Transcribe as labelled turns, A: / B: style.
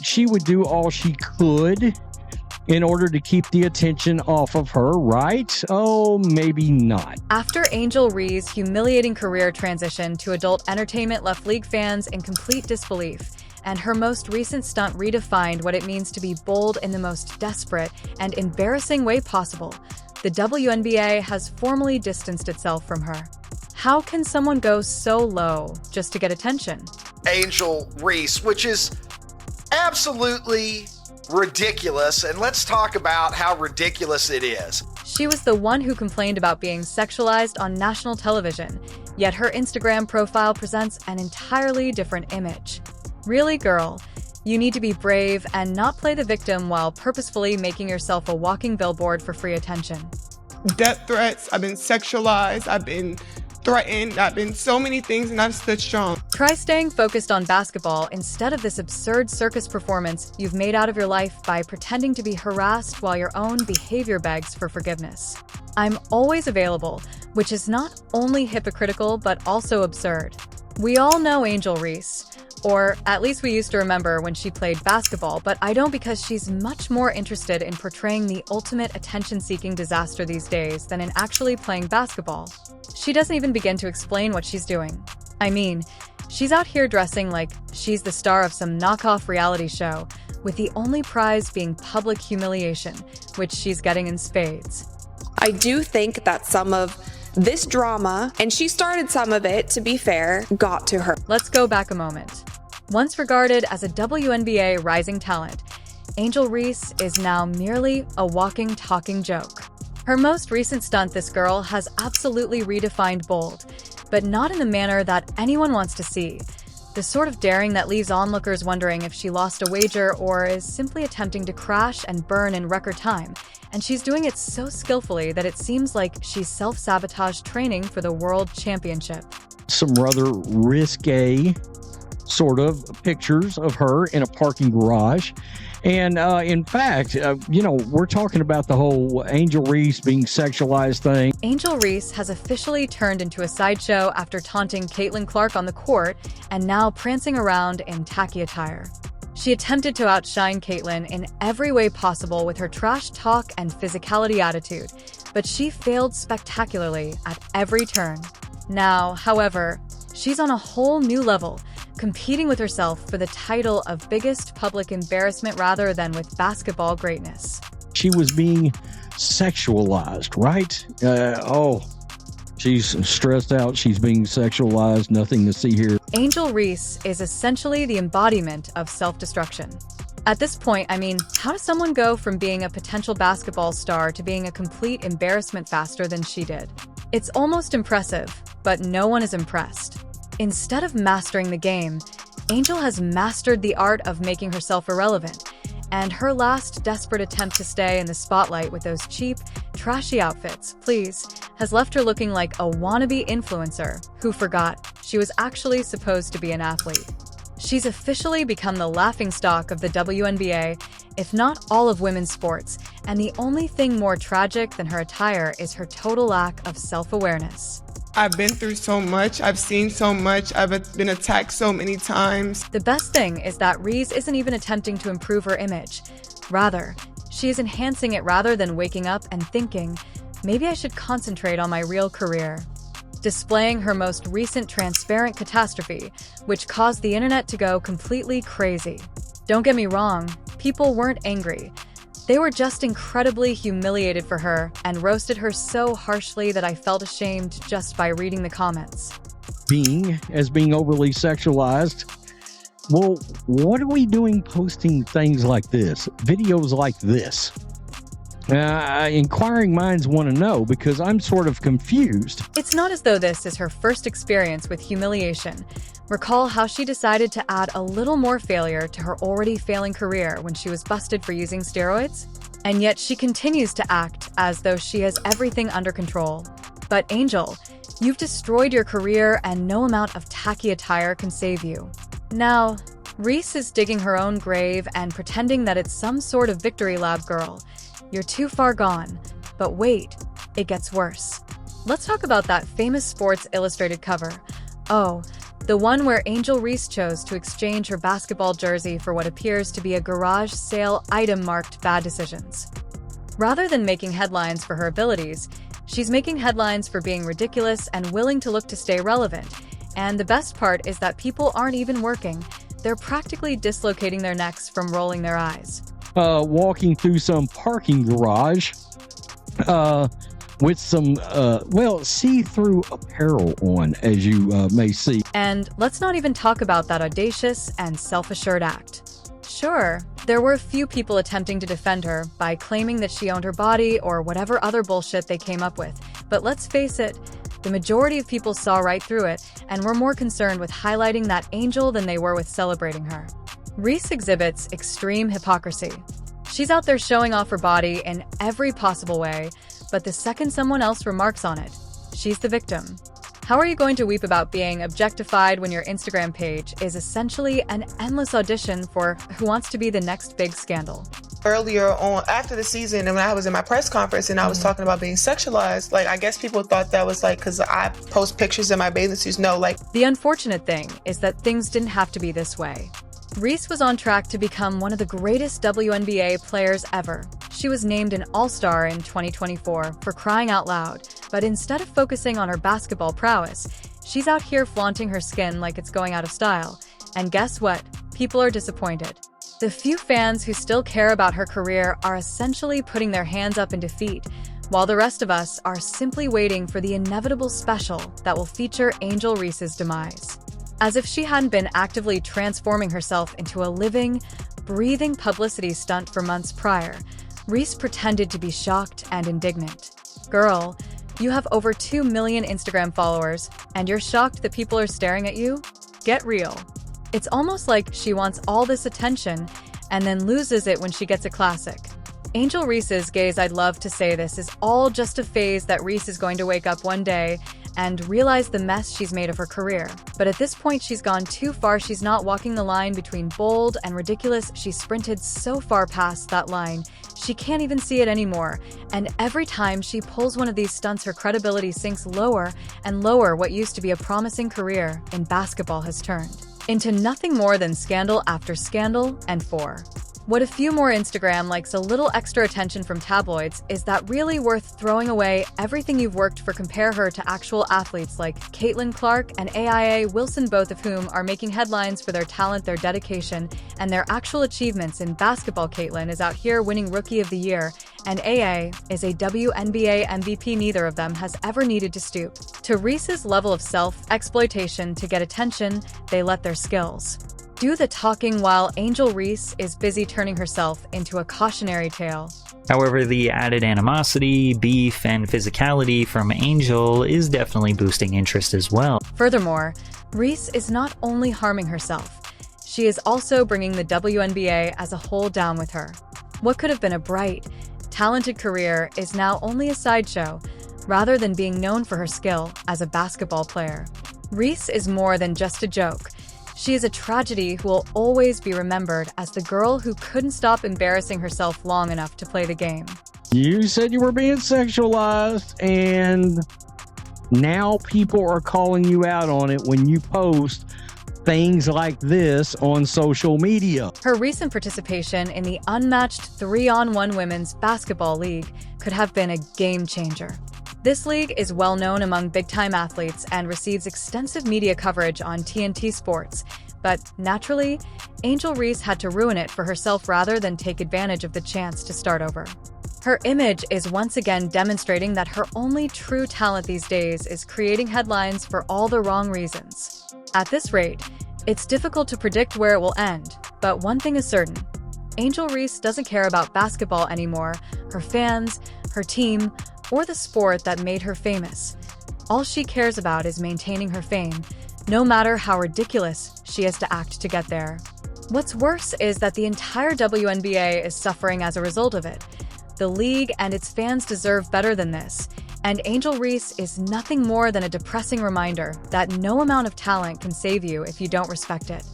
A: She would do all she could in order to keep the attention off of her, right? Oh, maybe not.
B: After Angel Reese's humiliating career transition to adult entertainment left league fans in complete disbelief, and her most recent stunt redefined what it means to be bold in the most desperate and embarrassing way possible, the WNBA has formally distanced itself from her. How can someone go so low just to get attention?
C: Angel Reese, which is absolutely ridiculous, and let's talk about how ridiculous it is.
B: She was the one who complained about being sexualized on national television, yet her Instagram profile presents an entirely different image. Really, girl? You need to be brave and not play the victim while purposefully making yourself a walking billboard for free attention.
D: Death threats, I've been sexualized, I've been threatened, I've been so many things, and I've stood strong.
B: Try staying focused on basketball instead of this absurd circus performance you've made out of your life by pretending to be harassed while your own behavior begs for forgiveness. I'm always available, which is not only hypocritical but also absurd. We all know Angel Reese, or at least we used to remember when she played basketball, but I don't, because she's much more interested in portraying the ultimate attention-seeking disaster these days than in actually playing basketball. She doesn't even begin to explain what she's doing. I mean, she's out here dressing like she's the star of some knockoff reality show, with the only prize being public humiliation, which she's getting in spades.
E: I do think that some of this drama, and she started some of it, to be fair, got to her.
B: Let's go back a moment. Once regarded as a WNBA rising talent, Angel Reese is now merely a walking, talking joke. Her most recent stunt, this girl has absolutely redefined bold, but not in the manner that anyone wants to see. The sort of daring that leaves onlookers wondering if she lost a wager or is simply attempting to crash and burn in record time. And she's doing it so skillfully that it seems like she's self-sabotage training for the World Championship.
A: Some rather risque sort of pictures of her in a parking garage. And in fact, we're talking about the whole Angel Reese being sexualized thing.
B: Angel Reese has officially turned into a sideshow after taunting Caitlin Clark on the court and now prancing around in tacky attire. She attempted to outshine Caitlin in every way possible with her trash talk and physicality attitude, but she failed spectacularly at every turn. Now, however, she's on a whole new level, competing with herself for the title of biggest public embarrassment rather than with basketball greatness.
A: She was being sexualized, right? She's stressed out. She's being sexualized. Nothing to see here.
B: Angel Reese is essentially the embodiment of self-destruction. At this point, how does someone go from being a potential basketball star to being a complete embarrassment faster than she did? It's almost impressive, but no one is impressed. Instead of mastering the game, Angel has mastered the art of making herself irrelevant, and her last desperate attempt to stay in the spotlight with those cheap, trashy outfits, has left her looking like a wannabe influencer who forgot she was actually supposed to be an athlete. She's officially become the laughingstock of the WNBA, if not all of women's sports, and the only thing more tragic than her attire is her total lack of self-awareness.
D: I've been through so much, I've seen so much, I've been attacked so many times.
B: The best thing is that Reese isn't even attempting to improve her image. Rather, she is enhancing it rather than waking up and thinking, maybe I should concentrate on my real career. Displaying her most recent transparent catastrophe, which caused the internet to go completely crazy. Don't get me wrong, people weren't angry. They were just incredibly humiliated for her and roasted her so harshly that I felt ashamed just by reading the comments.
A: Being overly sexualized. Well, what are we doing posting things like this, videos like this? Inquiring minds want to know because I'm sort of confused.
B: It's not as though this is her first experience with humiliation. Recall how she decided to add a little more failure to her already failing career when she was busted for using steroids? And yet she continues to act as though she has everything under control. But Angel, you've destroyed your career and no amount of tacky attire can save you. Now, Reese is digging her own grave and pretending that it's some sort of victory lap, girl. You're too far gone. But wait, it gets worse. Let's talk about that famous Sports Illustrated cover. Oh, The one where Angel Reese chose to exchange her basketball jersey for what appears to be a garage sale item marked bad decisions. Rather than making headlines for her abilities, she's making headlines for being ridiculous and willing to look to stay relevant. And the best part is that people aren't even working. They're practically dislocating their necks from rolling their eyes.
A: Walking through some parking garage with some, see-through apparel on, as you may see.
B: And let's not even talk about that audacious and self-assured act. Sure, there were a few people attempting to defend her by claiming that she owned her body or whatever other bullshit they came up with. But let's face it, the majority of people saw right through it and were more concerned with highlighting that angel than they were with celebrating her. Reese exhibits extreme hypocrisy. She's out there showing off her body in every possible way, but the second someone else remarks on it, she's the victim. How are you going to weep about being objectified when your Instagram page is essentially an endless audition for who wants to be the next big scandal?
D: Earlier on, after the season, and when I was in my press conference and I was talking about being sexualized, I guess people thought that was because I post pictures in my bathing suits. No,
B: The unfortunate thing is that things didn't have to be this way. Reese was on track to become one of the greatest WNBA players ever. She was named an All-Star in 2024 for crying out loud, but instead of focusing on her basketball prowess, she's out here flaunting her skin like it's going out of style. And guess what? People are disappointed. The few fans who still care about her career are essentially putting their hands up in defeat, while the rest of us are simply waiting for the inevitable special that will feature Angel Reese's demise. As if she hadn't been actively transforming herself into a living, breathing publicity stunt for months prior, Reese pretended to be shocked and indignant. Girl, you have over 2 million Instagram followers, and you're shocked that people are staring at you? Get real. It's almost like she wants all this attention and then loses it when she gets a classic. Angel Reese's gaze, I'd love to say this is all just a phase that Reese is going to wake up one day and realize the mess she's made of her career. But at this point, she's gone too far. She's not walking the line between bold and ridiculous. She's sprinted so far past that line, she can't even see it anymore. And every time she pulls one of these stunts, her credibility sinks lower and lower. What used to be a promising career in basketball has turned into nothing more than scandal after scandal. And what a few more Instagram likes, a little extra attention from tabloids, is that really worth throwing away everything you've worked for? Compare her to actual athletes like Caitlin Clark and AIA Wilson, both of whom are making headlines for their talent, their dedication, and their actual achievements in basketball. Caitlin is out here winning Rookie of the Year, and AA is a WNBA MVP. Neither of them has ever needed to stoop to Reese's level of self-exploitation to get attention. They let their skills do the talking while Angel Reese is busy turning herself into a cautionary tale.
F: However, the added animosity, beef, and physicality from Angel is definitely boosting interest as well.
B: Furthermore, Reese is not only harming herself, she is also bringing the WNBA as a whole down with her. What could have been a bright, talented career is now only a sideshow, rather than being known for her skill as a basketball player. Reese is more than just a joke. She is a tragedy who will always be remembered as the girl who couldn't stop embarrassing herself long enough to play the game.
A: You said you were being sexualized, and now people are calling you out on it when you post things like this on social media.
B: Her recent participation in the unmatched 3-on-1 women's basketball league could have been a game changer. This league is well known among big-time athletes and receives extensive media coverage on TNT Sports. But naturally, Angel Reese had to ruin it for herself rather than take advantage of the chance to start over. Her image is once again demonstrating that her only true talent these days is creating headlines for all the wrong reasons. At this rate, it's difficult to predict where it will end, but one thing is certain. Angel Reese doesn't care about basketball anymore, her fans, her team, or the sport that made her famous. All she cares about is maintaining her fame, no matter how ridiculous she has to act to get there. What's worse is that the entire WNBA is suffering as a result of it. The league and its fans deserve better than this, and Angel Reese is nothing more than a depressing reminder that no amount of talent can save you if you don't respect it.